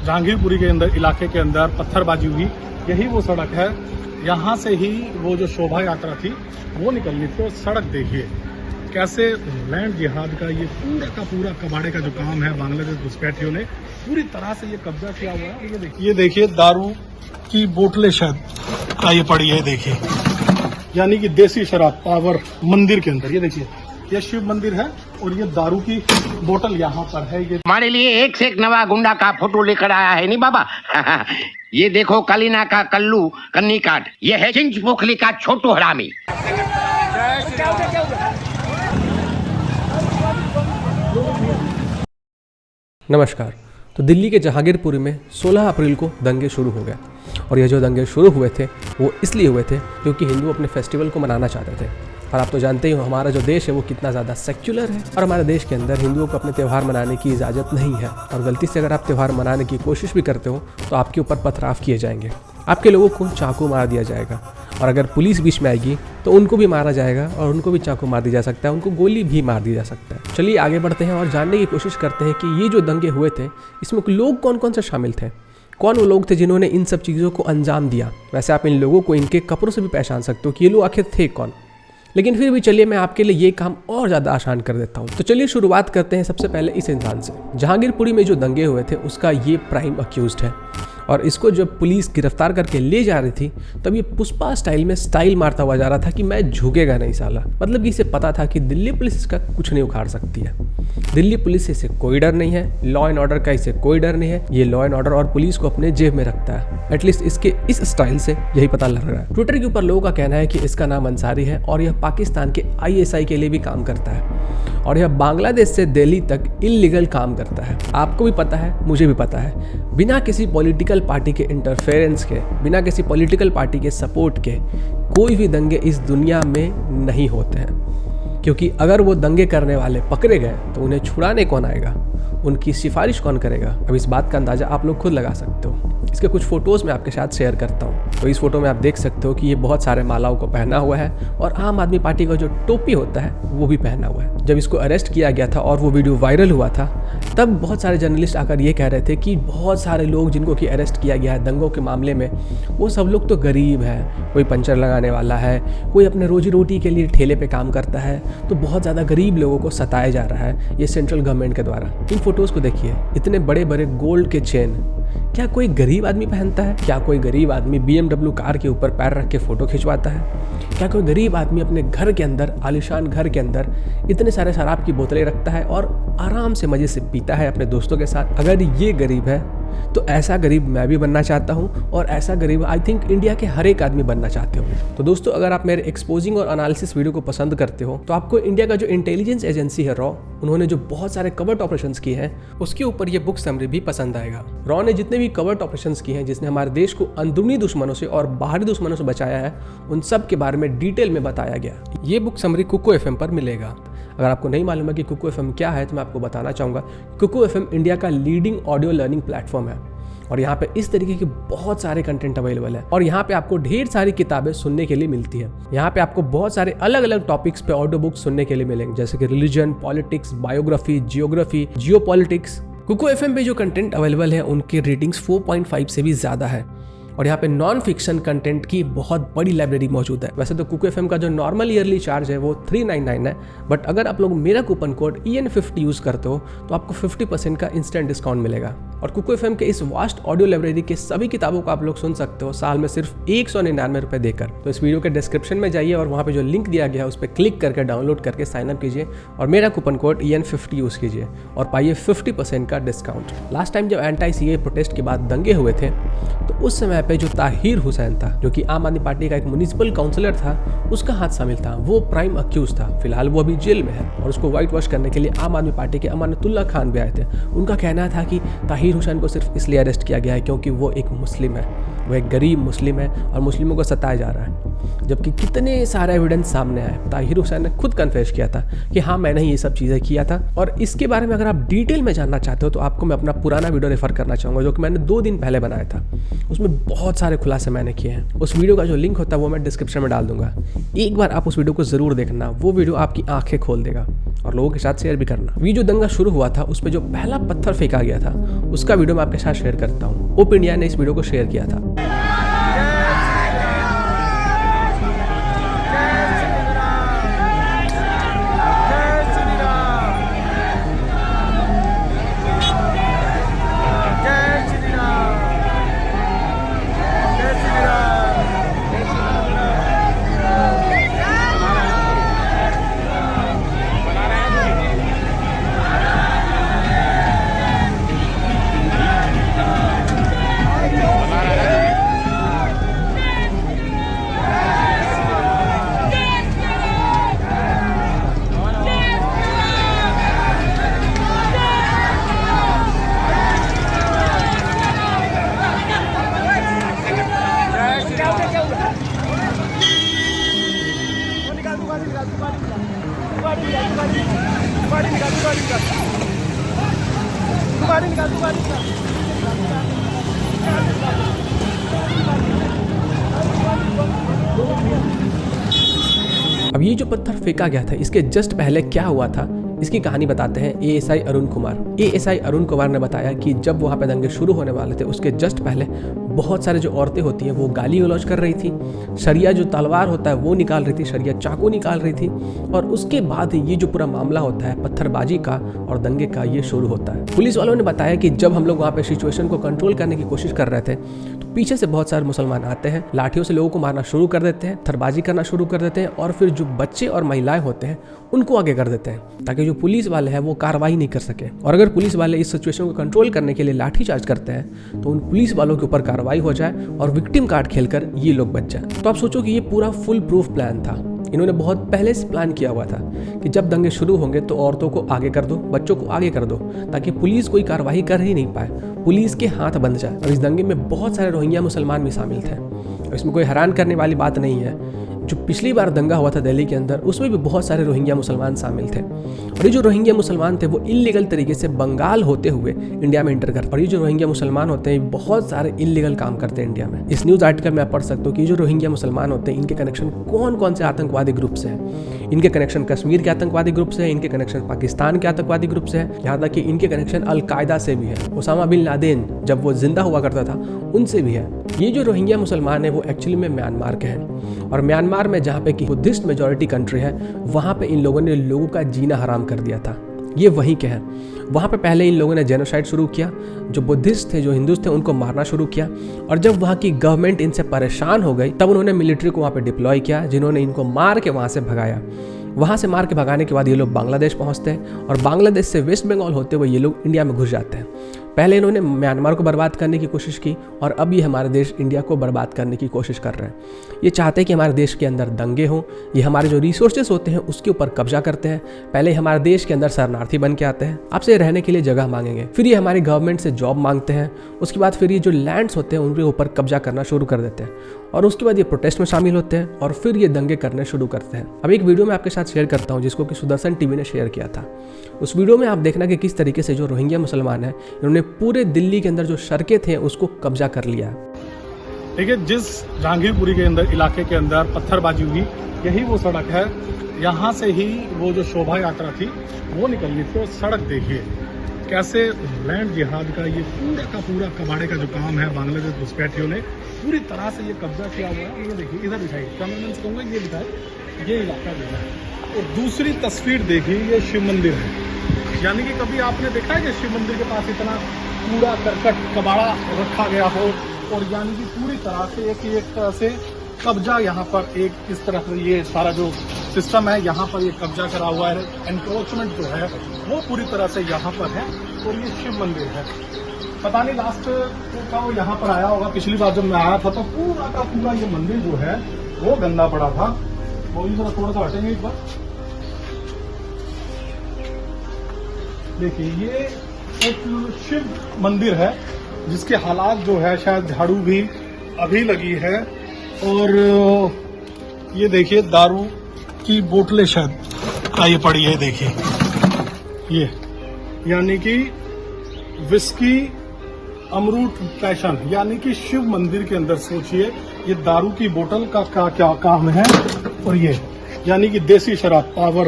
जहांगीरपुरी के अंदर इलाके के अंदर पत्थरबाजी हुई, यही वो सड़क है। यहाँ से ही वो जो शोभा यात्रा थी वो निकलनी थी। और सड़क देखिए कैसे लैंड जिहाद का ये पूरा का पूरा कबाड़े का जो काम है बांग्लादेश घुसपैठियों ने पूरी तरह से ये कब्जा किया हुआ है। ये देखिए दारू की बोतलें शायद का ये पड़ी है, देखिए यानी कि देसी शराब पावर मंदिर के अंदर। ये देखिए ये शिव मंदिर है और ये दारू की बोतल यहाँ पर है। ये हमारे लिए एक से एक नवा गुंडा का फोटो लेकर आया है नहीं बाबा। ये देखो कलीना का कल्लू कन्नी काट, ये है चिंच पोखली का छोटू हरामी। नमस्कार। तो दिल्ली के जहांगीरपुरी में 16 अप्रैल को दंगे शुरू हो गए और ये जो दंगे शुरू हुए थे वो इसलिए हुए थे क्योंकि हिंदू अपने फेस्टिवल को मनाना चाहते थे। और आप तो जानते ही हो हमारा जो देश है वो कितना ज़्यादा सेक्युलर है और हमारे देश के अंदर हिंदुओं को अपने त्यौहार मनाने की इजाज़त नहीं है। और गलती से अगर आप त्यौहार मनाने की कोशिश भी करते हो तो आपके ऊपर पथराव किए जाएंगे, आपके लोगों को चाकू मार दिया जाएगा और अगर पुलिस बीच में आएगी तो उनको भी मारा जाएगा और उनको भी चाकू मार दिया जा सकता है, उनको गोली भी मार दी जा सकता है। चलिए आगे बढ़ते हैं और जानने की कोशिश करते हैं कि ये जो दंगे हुए थे इसमें लोग कौन कौन से शामिल थे, कौन वो लोग थे जिन्होंने इन सब चीज़ों को अंजाम दिया। वैसे आप इन लोगों को इनके कपड़ों से भी पहचान सकते हो कि ये लोग आखिर थे कौन, लेकिन फिर भी चलिए मैं आपके लिए ये काम और ज़्यादा आसान कर देता हूँ। तो चलिए शुरुआत करते हैं सबसे पहले इस इंसान से। जहांगीरपुरी में जो दंगे हुए थे उसका ये प्राइम अक्यूज्ड है और इसको जब पुलिस गिरफ्तार करके ले जा रही थी तब ये पुष्पा स्टाइल में स्टाइल मारता हुआ जा रहा था कि मैं झुकेगा नहीं साला। मतलब कि इसे पता था कि दिल्ली पुलिस इसका कुछ नहीं उखाड़ सकती है। दिल्ली पुलिस से इसे कोई डर नहीं है, लॉ एंड ऑर्डर का इसे कोई डर नहीं है। ये लॉ एंड ऑर्डर और पुलिस को अपने जेब में रखता है, एटलीस्ट इसके इस स्टाइल से यही पता लग रहा है। ट्विटर के ऊपर लोगों का कहना है कि इसका नाम अंसारी है और यह पाकिस्तान के ISI के लिए भी काम करता है और यह बांग्लादेश से दिल्ली तक इल्लीगल काम करता है। आपको भी पता है, मुझे भी पता है, बिना किसी पॉलिटिकल पार्टी के इंटरफेरेंस के, बिना किसी पॉलिटिकल पार्टी के सपोर्ट के कोई भी दंगे इस दुनिया में नहीं होते हैं। क्योंकि अगर वो दंगे करने वाले पकड़े गए तो उन्हें छुड़ाने कौन आएगा, उनकी सिफारिश कौन करेगा। अब इस बात का अंदाज़ा आप लोग खुद लगा सकते हो। इसके कुछ फ़ोटोज़ मैं आपके साथ शेयर करता हूँ। तो इस फोटो में आप देख सकते हो कि ये बहुत सारे मालाओं को पहना हुआ है और आम आदमी पार्टी का जो टोपी होता है वो भी पहना हुआ है। जब इसको अरेस्ट किया गया था और वो वीडियो वायरल हुआ था तब बहुत सारे जर्नलिस्ट आकर ये कह रहे थे कि बहुत सारे लोग जिनको कि अरेस्ट किया गया है दंगों के मामले में वो सब लोग तो गरीब हैं, कोई पंचर लगाने वाला है, कोई अपने रोजी रोटी के लिए ठेले पे काम करता है, तो बहुत ज़्यादा गरीब लोगों को सताया जा रहा है ये सेंट्रल गवर्नमेंट के द्वारा। इन फोटोज़ को देखिए, इतने बड़े बड़े गोल्ड के चेन क्या कोई गरीब आदमी पहनता है? क्या कोई गरीब आदमी BMW कार के ऊपर पैर रख के फ़ोटो खिंचवाता है? क्या कोई गरीब आदमी अपने घर के अंदर, आलिशान घर के अंदर इतने सारे शराब की बोतलें रखता है और आराम से मज़े से पीता है अपने दोस्तों के साथ? अगर ये गरीब है तो ऐसा गरीब मैं भी बनना चाहता हूँ और ऐसा गरीब आई थिंक इंडिया के हर एक आदमी बनना चाहते हो। तो दोस्तों अगर आप मेरे एक्सपोजिंग और एनालिसिस वीडियो को पसंद करते हो तो आपको इंडिया का जो इंटेलिजेंस एजेंसी है रॉ, उन्होंने जो बहुत सारे कवर्ट ऑपरेशंस किए हैं उसके ऊपर ये बुक समरी भी पसंद आएगा। रॉ ने जितने भी कवर्ट ऑपरेशंस किए हैं जिसने हमारे देश को अंदरूनी दुश्मनों से और बाहरी दुश्मनों से बचाया है उन सब के बारे में डिटेल में बताया गया। ये बुक समरी कुको FM पर मिलेगा। अगर आपको नहीं मालूम है कि कुको FM क्या है तो मैं आपको बताना चाहूँगा। कुको FM इंडिया का लीडिंग ऑडियो लर्निंग प्लेटफॉर्म है और यहाँ पे इस तरीके के बहुत सारे कंटेंट अवेलेबल है और यहाँ पे आपको ढेर सारी किताबें सुनने के लिए मिलती है। यहाँ पे आपको बहुत सारे अलग अलग टॉपिक्स पे ऑडियो बुक्स सुनने के लिए मिलेंगे जैसे कि religion, politics, biography, geography, geopolitics. Kuku FM पे जो कंटेंट अवेलेबल है उनकी रेटिंग्स 4.5 से भी ज़्यादा है और यहाँ पे नॉन फिक्शन कंटेंट की बहुत बड़ी लाइब्रेरी मौजूद है। वैसे तो कुको FM का जो नॉर्मल ईयरली चार्ज है वो 399 है, बट अगर आप लोग मेरा कूपन कोड EN50 यूज़ करते हो तो आपको 50% का इंस्टेंट डिस्काउंट मिलेगा। और कुको FM के इस वास्ट ऑडियो लाइब्रेरी के सभी किताबों को आप लोग सुन सकते हो साल में सिर्फ 199 रुपये देकर। तो इस वीडियो के डिस्क्रिप्शन में जाइए और वहाँ पे जो लिंक दिया गया है उस पर क्लिक करके डाउनलोड करके साइन अप कीजिए और मेरा कूपन कोड EN50 यूज़ कीजिए और पाइए 50% का डिस्काउंट। लास्ट टाइम जब anti-CAA प्रोटेस्ट के बाद दंगे हुए थे तो उस समय पे जो ताहिर हुसैन था जो कि आम आदमी पार्टी का एक म्युनिसिपल काउंसलर था उसका हाथ शामिल था, वो प्राइम अक्यूज था। फिलहाल वो अभी जेल में है और उसको व्हाइट वॉश करने के लिए आम आदमी पार्टी के अमानतुल्लाह खान भी आए थे। उनका कहना था कि ताहिर हुसैन को सिर्फ इसलिए अरेस्ट किया गया है क्योंकि वो एक मुस्लिम है, वो एक गरीब मुस्लिम है और मुस्लिमों को सताया जा रहा है। जबकि कितने सारे एविडेंस सामने आए। ताहिर हुसैन ने खुद कन्फेस किया था कि हाँ मैंने ये सब चीज़ें किया था। और इसके बारे में अगर आप डिटेल में जानना चाहते हो तो आपको मैं अपना पुराना वीडियो रेफर करना चाहूँगा जो कि मैंने 2 दिन पहले बनाया था। उसमें बहुत सारे खुलासे मैंने किए हैं। उस वीडियो का जो लिंक होता है वो मैं डिस्क्रिप्शन में डाल दूंगा। एक बार आप उस वीडियो को ज़रूर देखना, वो वीडियो आपकी आंखें खोल देगा और लोगों के साथ शेयर भी करना। ये जो दंगा शुरू हुआ था उसमें जो पहला पत्थर फेंका गया था उसका वीडियो मैं आपके साथ शेयर करता हूँ। ओप इंडिया ने इस वीडियो को शेयर किया था। अब ये जो पत्थर फेंका गया था इसके जस्ट पहले क्या हुआ था इसकी कहानी बताते हैं एएसआई अरुण कुमार। एएसआई अरुण कुमार ने बताया कि जब वहाँ पे दंगे शुरू होने वाले थे उसके जस्ट पहले बहुत सारे जो औरतें होती हैं वो गाली गलौज कर रही थी, शरिया जो तलवार होता है वो निकाल रही थी, शरिया चाकू निकाल रही थी। और उसके बाद ये जो पूरा मामला होता है पत्थरबाजी का और दंगे का ये शुरू होता है। पुलिस वालों ने बताया कि जब हम लोग वहाँ पे सिचुएशन को कंट्रोल करने की कोशिश कर रहे थे तो पीछे से बहुत सारे मुसलमान आते हैं, लाठियों से लोगों को मारना शुरू कर देते हैं, पत्थरबाजी करना शुरू कर देते हैं और फिर जो बच्चे और महिलाएं होते हैं उनको आगे कर देते हैं ताकि जो पुलिस वाले हैं वो कार्रवाई नहीं कर सके। और अगर पुलिस वाले इस सिचुएशन को कंट्रोल करने के लिए लाठीचार्ज करते हैं तो उन पुलिस वालों के ऊपर कार्रवाई हो जाए और विक्टिम कार्ड खेलकर ये लोग बच जाए। तो आप सोचो कि ये पूरा फुल प्रूफ प्लान था। इन्होंने बहुत पहले से प्लान किया हुआ था कि जब दंगे शुरू होंगे तो औरतों को आगे कर दो, बच्चों को आगे कर दो ताकि पुलिस कोई कार्रवाई कर ही नहीं पाए, पुलिस के हाथ बंद जाए। और इस दंगे में बहुत सारे रोहिंग्या मुसलमान भी शामिल थे और इसमें कोई हैरान करने वाली बात नहीं है। जो पिछली बार दंगा हुआ था दिल्ली के अंदर उसमें भी बहुत सारे रोहिंग्या मुसलमान शामिल थे और ये जो रोहिंग्या मुसलमान थे वो इलीगल तरीके से बंगाल होते हुए इंडिया में एंटर करते। और ये जो रोहिंग्या मुसलमान होते हैं बहुत सारे इलीगल काम करते हैं इंडिया में। इस न्यूज़ आर्टिकल में आप पढ़ सकते हो कि जो रोहिंग्या मुसलमान होते हैं इनके कनेक्शन कौन कौन से आतंकवादी ग्रुप से है। इनके कनेक्शन कश्मीर के आतंकवादी ग्रुप से है, इनके कनेक्शन पाकिस्तान के आतंकवादी ग्रुप से है, यहाँ तक कि इनके कनेक्शन अलकायदा से भी है। ओसामा बिन लादेन जब वो जिंदा हुआ करता था उनसे भी है। ये जो रोहिंग्या मुसलमान है वो एक्चुअली में म्यांमार के हैं और म्यांमार में जहाँ पे कि बुद्धिस्ट मेजॉरिटी कंट्री है वहाँ पे इन लोगों ने लोगों का जीना हराम कर दिया था। ये वहीं के हैं। वहाँ पे पहले इन लोगों ने जेनोसाइड शुरू किया, जो बुद्धिस्ट थे जो हिंदूज थे उनको मारना शुरू किया और जब वहाँ की गवर्नमेंट इनसे परेशान हो गई तब उन्होंने मिलिट्री को वहाँ पे डिप्लॉय किया जिन्होंने इनको मार के वहाँ से भगाया। वहाँ से मार के भगाने के बाद ये लोग बांग्लादेश पहुँचते हैं और बांग्लादेश से वेस्ट बंगाल होते हुए ये लोग इंडिया में घुस जाते हैं। पहले इन्होंने म्यांमार को बर्बाद करने की कोशिश की और अब ये हमारे देश इंडिया को बर्बाद करने की कोशिश कर रहे हैं। ये चाहते हैं कि हमारे देश के अंदर दंगे हों, ये हमारे जो रिसोर्सेज होते हैं उसके ऊपर कब्जा करते हैं। पहले हमारे देश के अंदर शरणार्थी बन के आते हैं, आपसे रहने के लिए जगह मांगेंगे, फिर ये हमारी गवर्नमेंट से जॉब मांगते हैं, उसके बाद फिर ये जो लैंड्स होते हैं उनके ऊपर कब्जा करना शुरू कर देते हैं और उसके बाद ये प्रोटेस्ट में शामिल होते हैं और फिर ये दंगे करने शुरू करते हैं। अब एक वीडियो में आपके साथ शेयर करता हूँ जिसको कि सुदर्शन टीवी ने शेयर किया था। उस वीडियो में आप देखना कि किस तरीके से जो रोहिंग्या मुसलमान हैं इन्होंने पूरे दिल्ली के अंदर जो सड़कें थे उसको कब्जा कर लिया। देखिए, जिस जहांगीरपुरी के अंदर इलाके के अंदर पत्थरबाजी हुई यही वो सड़क है। यहाँ से ही वो जो शोभा यात्रा थी वो निकलनी थी और सड़क देखिए कैसे लैंड जिहाद का ये पूरा कबाड़े का जो काम है बांग्लादेश घुसपैठियों ने पूरी तरह से ये कब्जा किया हुआ है। ये देखिए, इधर दिखाइए, कैमरामैन से कहूँगा ये दिखाए, ये इलाका जो है। और दूसरी तस्वीर देखिए, ये शिव मंदिर है। यानी कि कभी आपने देखा है कि शिव मंदिर के पास इतना कूड़ा करकट कबाड़ा रखा गया हो और यानी कि पूरी तरह से एक तरह से कब्जा यहाँ पर एक इस तरह से ये सारा जो सिस्टम है यहाँ पर ये कब्जा करा हुआ है। एनक्रोचमेंट जो है वो पूरी तरह से यहाँ पर है और ये शिव मंदिर है। पता नहीं लास्ट का वो यहाँ पर आया होगा, पिछली बार जब मैं आया था तो पूरा का पूरा ये मंदिर जो है वो गंदा पड़ा था। वो जरा थोड़ा सा हटेंगे एक बार, देखिए ये एक शिव मंदिर है जिसके हालात जो है शायद झाड़ू भी अभी लगी है और ये देखिए दारू की बोतलें शायद ये पड़ी है, देखिए ये, यानी कि विस्की अमरूद पैशन, यानी कि शिव मंदिर के अंदर सोचिए ये दारू की बोतल का क्या काम है। और ये यानी कि देसी शराब पावर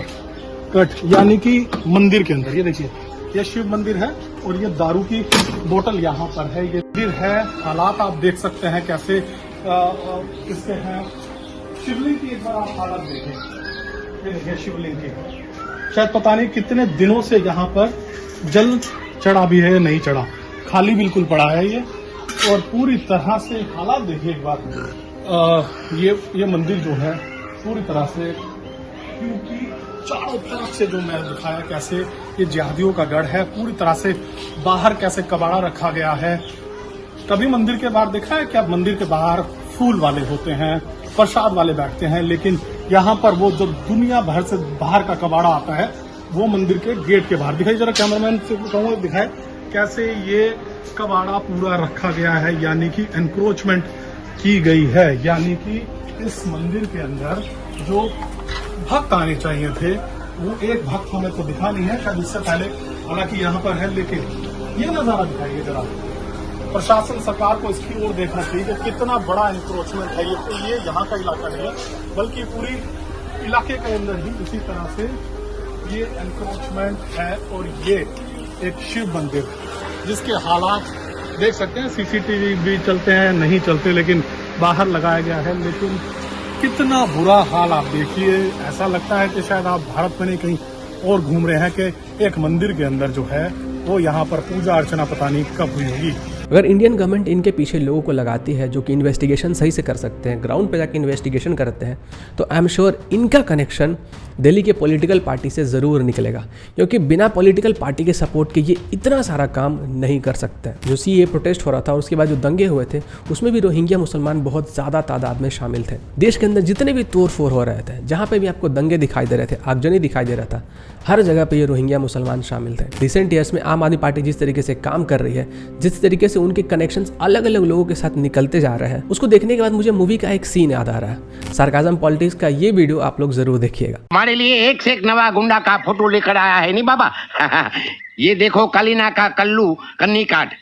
कट, यानी कि मंदिर के अंदर ये देखिए ये शिव मंदिर है और ये दारू की बोतल यहाँ पर है। ये मंदिर है, हालात आप देख सकते हैं कैसे इसके हैं। शिवलिंग की एक बार आप हालत देखें, ये देखिए शिवलिंग की, शायद पता नहीं कितने दिनों से यहाँ पर जल चढ़ा भी है, नहीं चढ़ा, खाली बिल्कुल पड़ा है ये। और पूरी तरह से हालात देखिए एक बार, ये मंदिर जो है पूरी तरह से, क्योंकि चारों तरफ से जो मैं दिखाया कैसे ये जिहादियों का गढ़ है, पूरी तरह से बाहर कैसे कबाड़ा रखा गया है। कभी मंदिर के बाहर देखा है क्या? मंदिर के बाहर फूल वाले होते हैं, प्रसाद वाले बैठते हैं, लेकिन यहाँ पर वो जो दुनिया भर से बाहर का कबाड़ा आता है वो मंदिर के गेट के बाहर दिखाई। जरा कैमरामैन से कहूँगा दिखाए कैसे ये कबाड़ा पूरा रखा गया है, यानी कि एनक्रोचमेंट की गई है। यानी कि इस मंदिर के अंदर जो भक्त आने चाहिए थे वो एक भक्त हमें तो दिखा नहीं है शायद इससे पहले, हालांकि यहाँ पर है, लेकिन ये नजारा दिखाइए जरा। प्रशासन सरकार को इसकी ओर देखना चाहिए कि कितना बड़ा एनक्रोचमेंट है ये यहाँ का इलाका नहीं है बल्कि पूरी इलाके के अंदर ही इसी तरह से ये एनक्रोचमेंट है। और ये एक शिव मंदिर जिसके हालात देख सकते हैं, सीसीटीवी भी चलते हैं, नहीं चलते, लेकिन बाहर लगाया गया है। लेकिन कितना बुरा हाल आप देखिए, ऐसा लगता है कि शायद आप भारत में नहीं कहीं और घूम रहे हैं कि एक मंदिर के अंदर जो है वो यहाँ पर पूजा अर्चना पता नहीं कब हुई होगी। अगर इंडियन गवर्नमेंट इनके पीछे लोगों को लगाती है जो कि इन्वेस्टिगेशन सही से कर सकते हैं, ग्राउंड पे जाके इन्वेस्टिगेशन करते हैं, तो आई एम श्योर इनका कनेक्शन दिल्ली के पॉलिटिकल पार्टी से ज़रूर निकलेगा, क्योंकि बिना पॉलिटिकल पार्टी के सपोर्ट के ये इतना सारा काम नहीं कर सकते। जो सीए प्रोटेस्ट हो रहा था और उसके बाद जो दंगे हुए थे उसमें भी रोहिंग्या मुसलमान बहुत ज़्यादा तादाद में शामिल थे। देश के अंदर जितने भी तोड़ फोड़ हो रहे थे, जहाँ पे भी आपको दंगे दिखाई दे रहे थे, आगजनी दिखाई दे रहा था, हर जगह पे ये रोहिंग्या मुसलमान शामिल थे। रिसेंट ईयर्स में आम आदमी पार्टी जिस तरीके से काम कर रही है, जिस तरीके से उनके कनेक्शंस अलग अलग लोगों के साथ निकलते जा रहे हैं, उसको देखने के बाद मुझे मूवी का एक सीन याद आ रहा है। सार्काज़म पॉलिटिक्स का ये वीडियो आप लोग जरूर देखिएगा। हमारे लिए एक से एक नवा गुंडा का फोटो लेकर आया है नहीं बाबा। ये देखो कलीना का कल्लू कन्नी काट,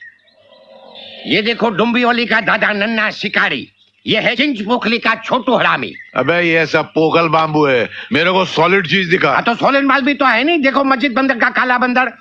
ये देखो डुम्बियोली का दादा नन्ना शिकारी, ये है चिंच पोखली का छोटू हरामी। अबे ये सब पोकल बाम्बू है, मेरे को सॉलिड चीज दिखा। तो सॉलिड माल भी तो है नहीं, देखो मस्जिद बंदर का काला बंदर,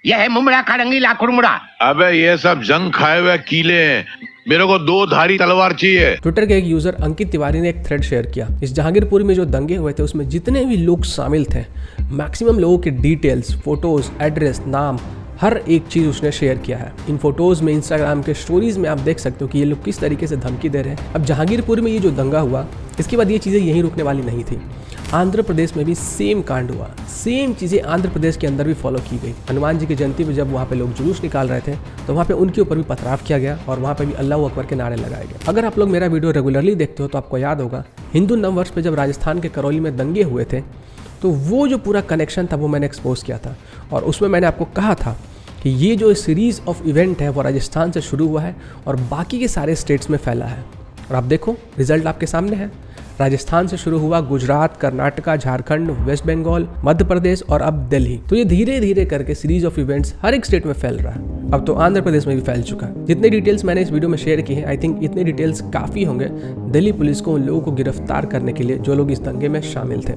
यह है मुमड़ा का रंगीला कुड़मुड़ा। अबे ये सब जंग खाए हुए कीले हैं, मेरे को 2 धारी तलवार चाहिए। ट्विटर के एक यूजर अंकित तिवारी ने एक थ्रेड शेयर किया। इस जहांगीरपुर में जो दंगे हुए थे उसमें जितने भी लोग शामिल थे, मैक्सिमम लोगों के डिटेल्स, फोटोज, एड्रेस, नाम, हर एक चीज़ उसने शेयर किया है। इन फोटोज़ में, इंस्टाग्राम के स्टोरीज में आप देख सकते हो कि ये लोग किस तरीके से धमकी दे रहे हैं। अब जहांगीरपुर में ये जो दंगा हुआ, इसके बाद ये चीज़ें यहीं रुकने वाली नहीं थी। आंध्र प्रदेश में भी सेम कांड हुआ, सेम चीज़ें आंध्र प्रदेश के अंदर भी फॉलो की गई। हनुमान जी की जयंती में जब वहाँ पे लोग जुलूस निकाल रहे थे तो वहाँ पे उनके ऊपर भी पथराव किया गया और वहाँ पे भी अल्लाह अकबर के नारे लगाए गए। अगर आप लोग मेरा वीडियो रेगुलरली देखते हो तो आपको याद होगा, हिंदू नववर्ष पे जब राजस्थान के करौली में दंगे हुए थे तो वो जो पूरा कनेक्शन था वो मैंने एक्सपोज किया था और उसमें मैंने आपको कहा था कि ये जो सीरीज़ ऑफ इवेंट है वो राजस्थान से शुरू हुआ है और बाकी के सारे स्टेट्स में फैला है। और आप देखो रिजल्ट आपके सामने है। राजस्थान से शुरू हुआ, गुजरात, कर्नाटका, झारखंड, वेस्ट बंगाल, मध्य प्रदेश और अब दिल्ली। तो ये धीरे धीरे करके सीरीज ऑफ इवेंट्स हर एक स्टेट में फैल रहा है। अब तो आंध्र प्रदेश में भी फैल चुका है। जितनी डिटेल्स मैंने इस वीडियो में शेयर की है, आई थिंक इतनी डिटेल्स काफ़ी होंगे दिल्ली पुलिस को उन लोगों को गिरफ्तार करने के लिए जो लोग इस दंगे में शामिल थे।